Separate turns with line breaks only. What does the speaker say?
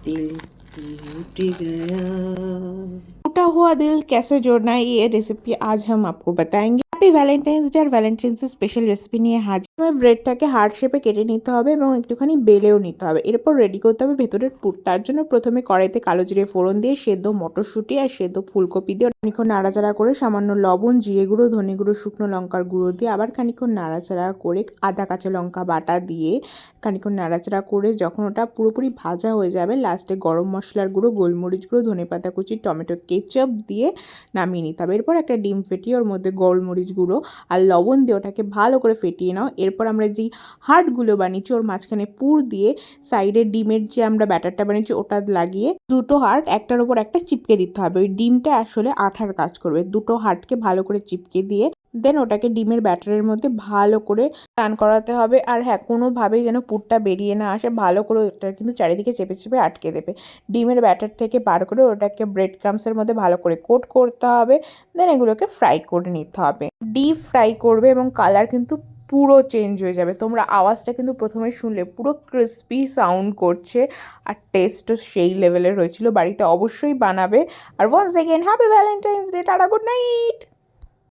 दिल टूट गया।
टूटा हुआ दिल कैसे जोड़ना है, ये रेसिपी आज हम आपको बताएंगे। হ্যাপি ভ্যালেন্টাইন্স ডে আর ভ্যালেন্টাইন্সের স্পেশাল রেসিপি নিয়ে হাজির। ব্রেডটাকে হার্ট শেপে কেটে নিতে হবে এবং একটুখানি বেলেও নিতে হবে। এরপর রেডি করতে হবে ভেতরের পুর। তার জন্য প্রথমে কড়াইতে কালো জিরে ফোড়ন দিয়ে সেদ্ধ মটরশুঁটি আর সেদ্ধ ফুলকপি দিয়ে খানিক্ষণ নাড়াচাড়া করে সামান্য লবণ, জিরে গুঁড়ো, ধনে গুঁড়ো, শুকনো লঙ্কার গুঁড়ো দিয়ে আবার খানিক্ষণ নাড়াচাড়া করে আদা কাঁচা লঙ্কা বাটা দিয়ে খানিক্ষণ নাড়াচাড়া করে যখন ওটা পুরোপুরি ভাজা হয়ে যাবে লাস্টে গরম মশলার গুঁড়ো, গোলমরিচ গুঁড়ো, ধনেপাতা কুচি, টমেটো কেচাপ দিয়ে নামিয়ে নিতে হবে। এরপর একটা ডিম ফেটিয়ে ওর মধ্যে গোলমরিচ গুঁড়ো আর লবণ দিয়ে ওটাকে ভালো করে ফেটিয়ে নাও। এরপর আমরা যেই হার্টগুলো বানিয়েছি ওর মাঝখানে পুর দিয়ে সাইডে ডিমের যে আমরা ব্যাটারটা বানিয়েছি ওটা লাগিয়ে দুটো হার্ট একটার উপর একটা চিপকে দিতে হবে। ওই ডিমটা আসলে আঠার কাজ করবে। দুটো হার্টকে ভালো করে চিপকে দিয়ে দেন ওটাকে ডিমের ব্যাটারের মধ্যে ভালো করে টান করাতে হবে। আর হ্যাঁ, কোনোভাবেই যেন পুরটা বেরিয়ে না আসে, ভালো করে ওটা কিন্তু চারিদিকে চেপে চেপে আটকে দেবে। ডিমের ব্যাটার থেকে বার করে ওটাকে ব্রেড ক্রামসের মধ্যে ভালো করে কোট করতে হবে। দেন এগুলোকে ফ্রাই করে নিতে হবে। ডিপ ফ্রাই করবে এবং কালার কিন্তু পুরো চেঞ্জ হয়ে যাবে। তোমরা আওয়াজটা কিন্তু প্রথমে শুনলে পুরো ক্রিস্পি সাউন্ড করছে আর টেস্টও সেই লেভেলের হয়েছিল। বাড়িতে অবশ্যই বানাবে। আর once again happy valentine's day, tata, good night.